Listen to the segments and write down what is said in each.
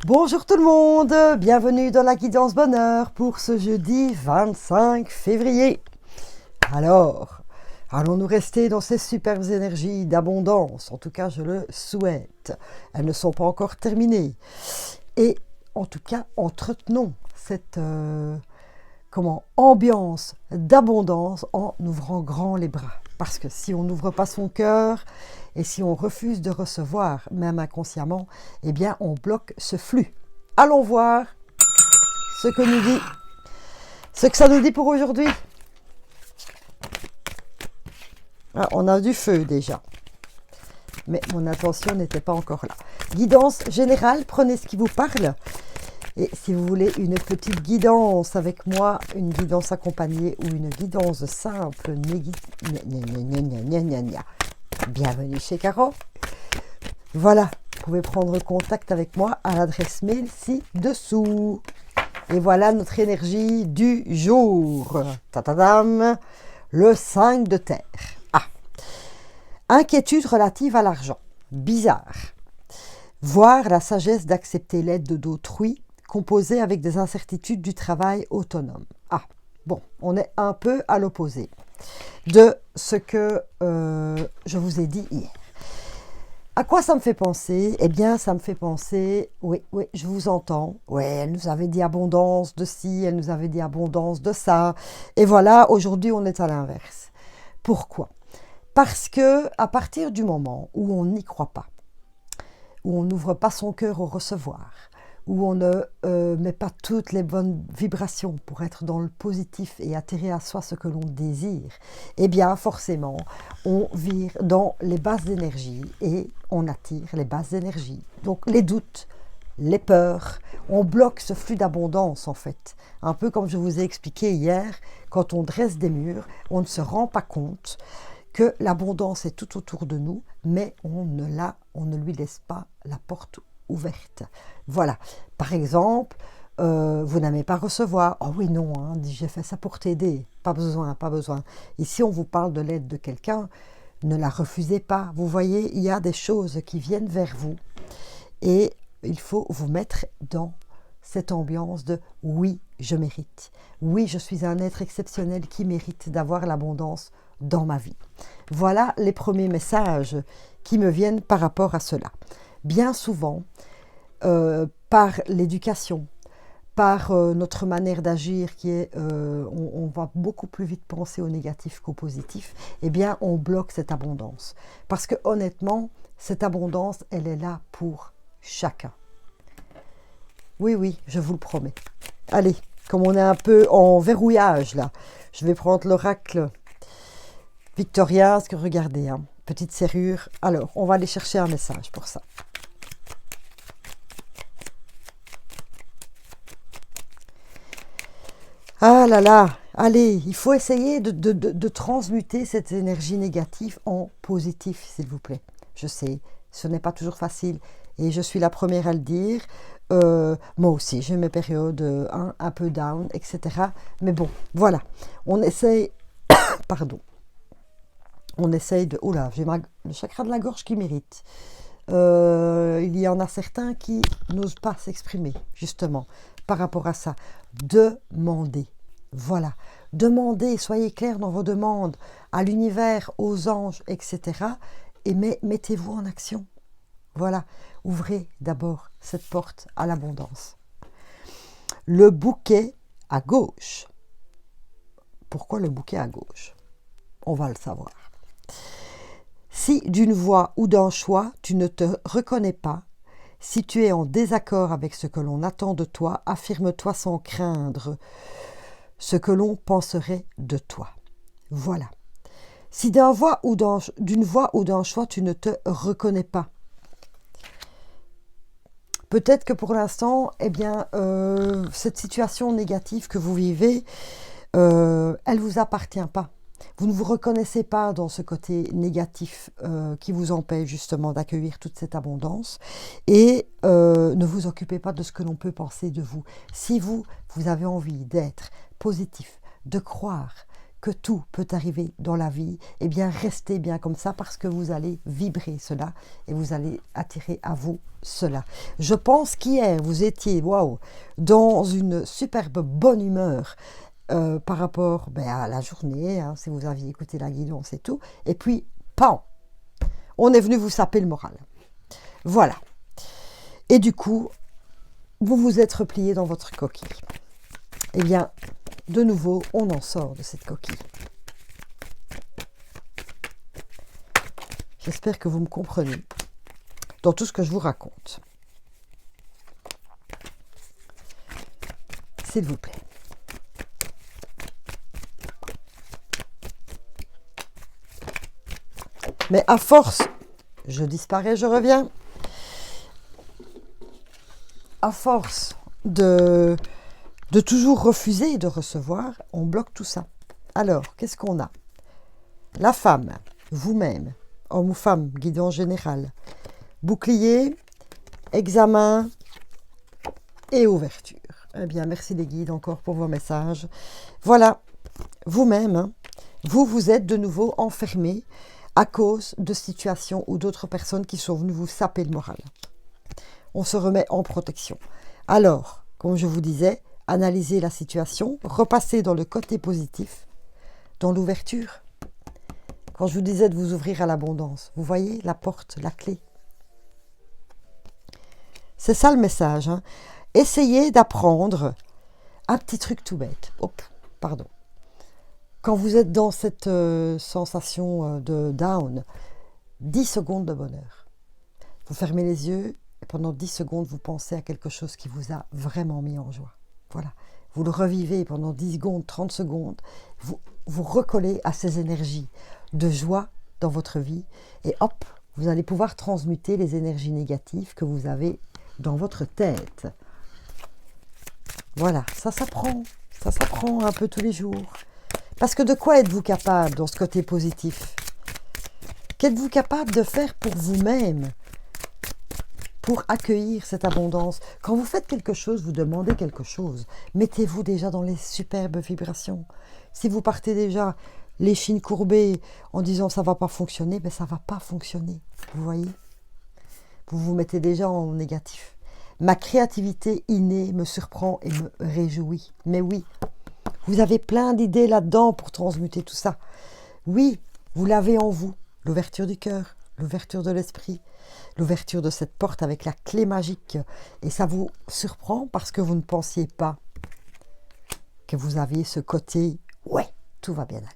Bonjour tout le monde, bienvenue dans la guidance bonheur pour ce jeudi 25 février. Alors, allons-nous rester dans ces superbes énergies d'abondance? En tout cas, je le souhaite. Elles ne sont pas encore terminées. Et en tout cas, entretenons cette ambiance d'abondance en ouvrant grand les bras. Parce que si on n'ouvre pas son cœur et si on refuse de recevoir, même inconsciemment, eh bien on bloque ce flux. Allons voir ce que ça nous dit pour aujourd'hui. Ah, on a du feu déjà. Mais mon attention n'était pas encore là. Guidance générale, prenez ce qui vous parle. Et si vous voulez une petite guidance avec moi, une guidance accompagnée ou une guidance simple, bienvenue chez Caro. Voilà, vous pouvez prendre contact avec moi à l'adresse mail ci-dessous. Et voilà notre énergie du jour. Tadadam, le 5 de terre. Ah, inquiétude relative à l'argent. Bizarre. Voir la sagesse d'accepter l'aide d'autrui, composée avec des incertitudes du travail autonome. Ah, bon, on est un peu à l'opposé de ce que je vous ai dit hier. À quoi ça me fait penser? Eh bien, ça me fait penser, oui, je vous entends. Oui, elle nous avait dit abondance de ci, elle nous avait dit abondance de ça. Et voilà, aujourd'hui, on est à l'inverse. Pourquoi? Parce que à partir du moment où on n'y croit pas, où on n'ouvre pas son cœur au recevoir, où on ne met pas toutes les bonnes vibrations pour être dans le positif et attirer à soi ce que l'on désire, eh bien forcément, on vire dans les basses énergies et on attire les basses énergies. Donc les doutes, les peurs, on bloque ce flux d'abondance en fait. Un peu comme je vous ai expliqué hier, quand on dresse des murs, on ne se rend pas compte que l'abondance est tout autour de nous, mais on ne lui laisse pas la porte ouverte. Voilà, par exemple, vous n'aimez pas recevoir. Oh oui, non, hein, j'ai fait ça pour t'aider. Pas besoin, pas besoin. Ici, on vous parle de l'aide de quelqu'un. Ne la refusez pas. Vous voyez, il y a des choses qui viennent vers vous et il faut vous mettre dans cette ambiance de oui, je mérite. Oui, je suis un être exceptionnel qui mérite d'avoir l'abondance dans ma vie. Voilà les premiers messages qui me viennent par rapport à cela. Bien souvent, par l'éducation, par notre manière d'agir qui est, on va beaucoup plus vite penser au négatif qu'au positif, eh bien on bloque cette abondance. Parce que honnêtement, cette abondance, elle est là pour chacun. Oui, je vous le promets. Allez, comme on est un peu en verrouillage là, je vais prendre l'oracle victorien, parce que regardez, hein, petite serrure. Alors, on va aller chercher un message pour ça. Ah là là, allez, il faut essayer de transmuter cette énergie négative en positif, s'il vous plaît. Je sais, ce n'est pas toujours facile et je suis la première à le dire. Moi aussi, j'ai mes périodes un peu down, etc. Mais bon, voilà, on essaye, pardon, on essaye de... Oula, j'ai le chakra de la gorge qui m'irrite. Il y en a certains qui n'osent pas s'exprimer, justement, par rapport à ça. Demandez. Voilà. Demandez, soyez clairs dans vos demandes à l'univers, aux anges, etc. Et mettez-vous en action. Voilà. Ouvrez d'abord cette porte à l'abondance. Le bouquet à gauche. Pourquoi le bouquet à gauche? On va le savoir. Si d'une voix ou d'un choix, tu ne te reconnais pas, si tu es en désaccord avec ce que l'on attend de toi, affirme-toi sans craindre ce que l'on penserait de toi. Voilà. Si d'une voix ou d'un choix, tu ne te reconnais pas, peut-être que pour l'instant, eh bien, cette situation négative que vous vivez, elle ne vous appartient pas. Vous ne vous reconnaissez pas dans ce côté négatif qui vous empêche justement d'accueillir toute cette abondance et ne vous occupez pas de ce que l'on peut penser de vous. Si vous avez envie d'être positif, de croire que tout peut arriver dans la vie, eh bien restez bien comme ça parce que vous allez vibrer cela et vous allez attirer à vous cela. Je pense qu'hier vous étiez waouh, dans une superbe bonne humeur par rapport à la journée, hein, si vous aviez écouté la guidance et tout, et puis pam, on est venu vous saper le moral. Voilà. Et du coup, vous vous êtes replié dans votre coquille. Eh bien, de nouveau, on en sort de cette coquille. J'espère que vous me comprenez dans tout ce que je vous raconte. S'il vous plaît. Mais à force, je disparais, je reviens. À force de toujours refuser de recevoir, on bloque tout ça. Alors, qu'est-ce qu'on a? La femme, vous-même, homme ou femme, guidance générale, bouclier, examen et ouverture. Eh bien, merci les guides encore pour vos messages. Voilà, vous-même, hein, vous êtes de nouveau enfermé à cause de situations ou d'autres personnes qui sont venues vous saper le moral. On se remet en protection. Alors, comme je vous disais, analysez la situation, repassez dans le côté positif, dans l'ouverture. Quand je vous disais de vous ouvrir à l'abondance, vous voyez la porte, la clé. C'est ça le message. Hein. Essayez d'apprendre un petit truc tout bête. Hop, pardon. Quand vous êtes dans cette sensation de down, 10 secondes de bonheur. Vous fermez les yeux et pendant 10 secondes, vous pensez à quelque chose qui vous a vraiment mis en joie. Voilà. Vous le revivez pendant 10 secondes, 30 secondes. Vous recollez à ces énergies de joie dans votre vie. Et hop, vous allez pouvoir transmuter les énergies négatives que vous avez dans votre tête. Voilà, ça s'apprend. Ça s'apprend un peu tous les jours. Parce que de quoi êtes-vous capable dans ce côté positif? Qu'êtes-vous capable de faire pour vous-même? Pour accueillir cette abondance. Quand vous faites quelque chose, vous demandez quelque chose. Mettez-vous déjà dans les superbes vibrations. Si vous partez déjà l'échine courbée en disant ça ne va pas fonctionner, ben ça ne va pas fonctionner. Vous voyez? Vous vous mettez déjà en négatif. Ma créativité innée me surprend et me réjouit. Mais oui, vous avez plein d'idées là-dedans pour transmuter tout ça. Oui, vous l'avez en vous. L'ouverture du cœur, l'ouverture de l'esprit, l'ouverture de cette porte avec la clé magique. Et ça vous surprend parce que vous ne pensiez pas que vous aviez ce côté « ouais, tout va bien aller ».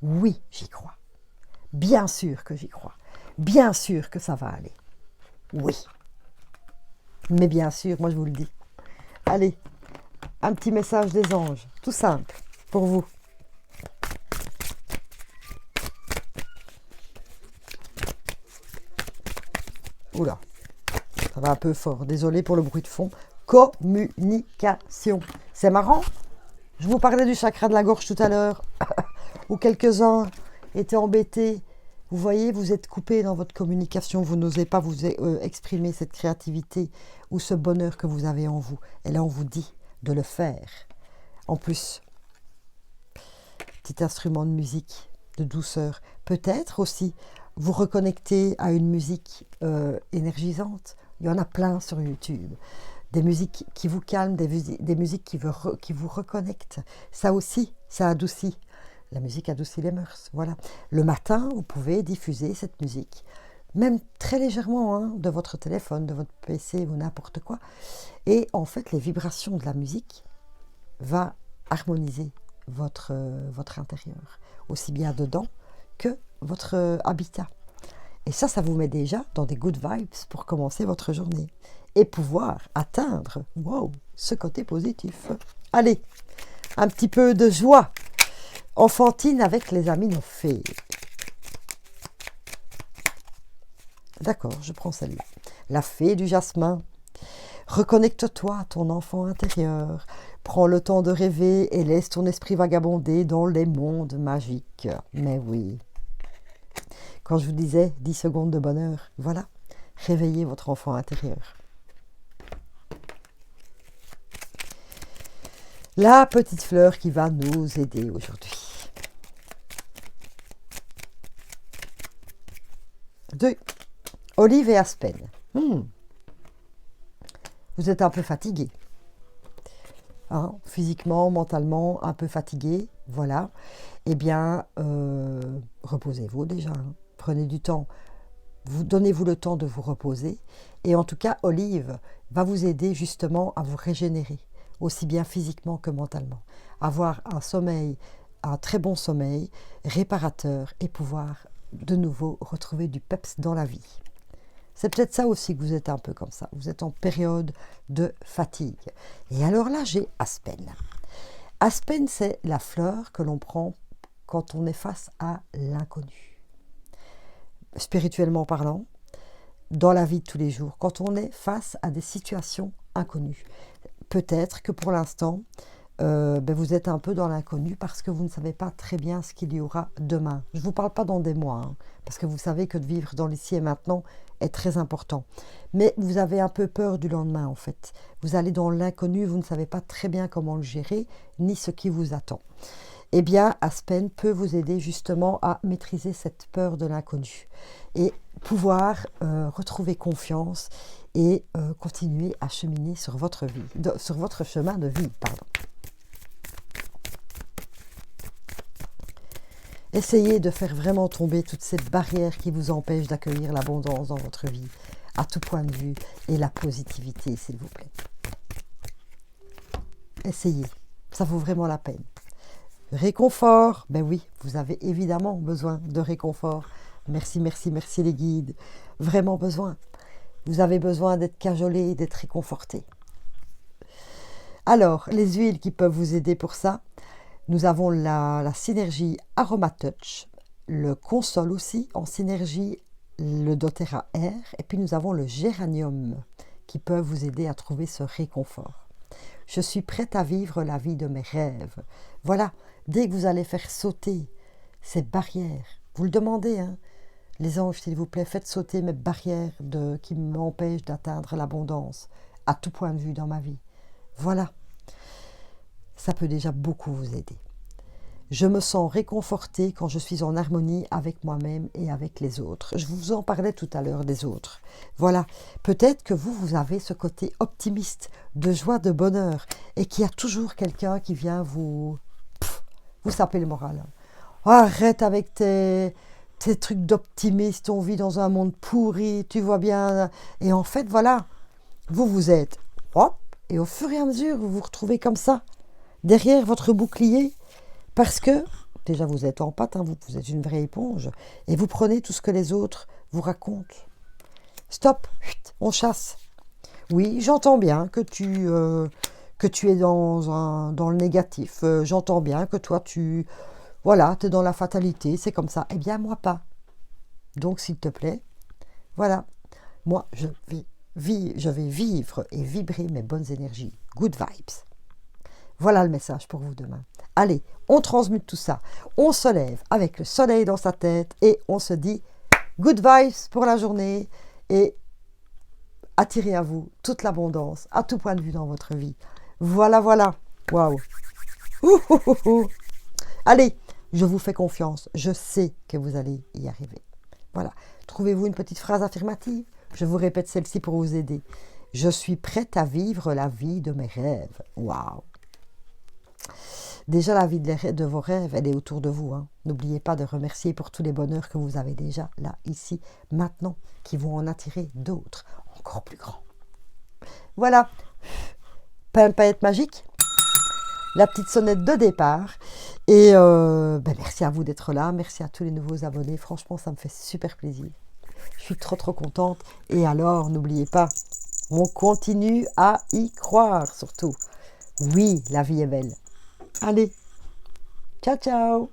Oui, j'y crois. Bien sûr que j'y crois. Bien sûr que ça va aller. Oui. Mais bien sûr, moi je vous le dis. Allez, un petit message des anges, tout simple, pour vous. Oula, ça va un peu fort. Désolé pour le bruit de fond. Communication. C'est marrant. Je vous parlais du chakra de la gorge tout à l'heure, où quelques-uns étaient embêtés. Vous voyez, vous êtes coupé dans votre communication. Vous n'osez pas vous exprimer cette créativité ou ce bonheur que vous avez en vous. Et là, on vous dit de le faire. En plus, petit instrument de musique, de douceur. Peut-être aussi vous reconnecter à une musique énergisante. Il y en a plein sur YouTube. Des musiques qui vous calment, des musiques qui vous reconnectent. Ça aussi, ça adoucit. La musique adoucit les mœurs, voilà. Le matin, vous pouvez diffuser cette musique, même très légèrement, hein, de votre téléphone, de votre PC ou n'importe quoi. Et en fait, les vibrations de la musique vont harmoniser votre intérieur, aussi bien dedans que votre habitat. Et ça vous met déjà dans des good vibes pour commencer votre journée et pouvoir atteindre, wow, ce côté positif. Allez, un petit peu de joie enfantine avec les aminophées. D'accord, je prends celle-là. La fée du jasmin. Reconnecte-toi à ton enfant intérieur. Prends le temps de rêver et laisse ton esprit vagabonder dans les mondes magiques. Mais oui. Quand je vous disais 10 secondes de bonheur, voilà. Réveillez votre enfant intérieur. La petite fleur qui va nous aider aujourd'hui. 2. Olive et aspen. Vous êtes un peu fatigué. Hein, physiquement, mentalement, un peu fatigué. Voilà. Eh bien, reposez-vous déjà. Hein. Prenez du temps. Donnez-vous le temps de vous reposer. Et en tout cas, Olive va vous aider justement à vous régénérer, aussi bien physiquement que mentalement. Avoir un sommeil, un très bon sommeil, réparateur et pouvoir de nouveau retrouver du peps dans la vie. C'est peut-être ça aussi que vous êtes un peu comme ça. Vous êtes en période de fatigue. Et alors là, j'ai Aspen. Aspen, c'est la fleur que l'on prend quand on est face à l'inconnu. Spirituellement parlant, dans la vie de tous les jours, quand on est face à des situations inconnues. Peut-être que pour l'instant, vous êtes un peu dans l'inconnu parce que vous ne savez pas très bien ce qu'il y aura demain. Je ne vous parle pas dans des mois, hein, parce que vous savez que de vivre dans l'ici et maintenant est très important. Mais vous avez un peu peur du lendemain en fait. Vous allez dans l'inconnu, vous ne savez pas très bien comment le gérer, ni ce qui vous attend. Eh bien, Aspen peut vous aider justement à maîtriser cette peur de l'inconnu et pouvoir retrouver confiance et continuer à cheminer sur votre vie, sur votre chemin de vie, pardon. Essayez de faire vraiment tomber toutes ces barrières qui vous empêchent d'accueillir l'abondance dans votre vie, à tout point de vue, et la positivité, s'il vous plaît. Essayez, ça vaut vraiment la peine. Réconfort, ben oui, vous avez évidemment besoin de réconfort. Merci, merci, merci les guides. Vraiment besoin. Vous avez besoin d'être cajolé, d'être réconforté. Alors, les huiles qui peuvent vous aider pour ça, nous avons la synergie Aromatouch, le Console aussi en synergie, le doTERRA Air, et puis nous avons le Géranium qui peuvent vous aider à trouver ce réconfort. Je suis prête à vivre la vie de mes rêves. Voilà, dès que vous allez faire sauter ces barrières, vous le demandez, hein, les anges, s'il vous plaît, faites sauter mes barrières qui m'empêchent d'atteindre l'abondance à tout point de vue dans ma vie. Voilà, ça peut déjà beaucoup vous aider. Je me sens réconfortée quand je suis en harmonie avec moi-même et avec les autres. Je vous en parlais tout à l'heure des autres. Voilà, peut-être que vous avez ce côté optimiste, de joie, de bonheur, et qu'il y a toujours quelqu'un qui vient vous saper le moral. Oh, arrête avec tes trucs d'optimiste, on vit dans un monde pourri, tu vois bien. Et en fait, voilà, vous êtes, hop, et au fur et à mesure, vous vous retrouvez comme ça, derrière votre bouclier, parce que, déjà vous êtes en pâte, hein, vous êtes une vraie éponge, et vous prenez tout ce que les autres vous racontent. Stop, on chasse. Oui, j'entends bien que tu es dans le négatif, j'entends bien que toi tu es dans la fatalité, c'est comme ça. Eh bien, moi pas. Donc, s'il te plaît, voilà, moi je vais vivre et vibrer mes bonnes énergies. Good vibes. Voilà le message pour vous demain. Allez, on transmute tout ça. On se lève avec le soleil dans sa tête et on se dit good vibes pour la journée et attirez à vous toute l'abondance à tout point de vue dans votre vie. Voilà, voilà. Waouh. Allez, je vous fais confiance. Je sais que vous allez y arriver. Voilà. Trouvez-vous une petite phrase affirmative. Je vous répète celle-ci pour vous aider. Je suis prête à vivre la vie de mes rêves. Waouh. Déjà, la vie de vos rêves, elle est autour de vous. Hein. N'oubliez pas de remercier pour tous les bonheurs que vous avez déjà là, ici, maintenant, qui vont en attirer d'autres, encore plus grands. Voilà. Pimpette magique. La petite sonnette de départ. Et merci à vous d'être là. Merci à tous les nouveaux abonnés. Franchement, ça me fait super plaisir. Je suis trop contente. Et alors, n'oubliez pas, on continue à y croire surtout. Oui, la vie est belle. Allez, ciao ciao.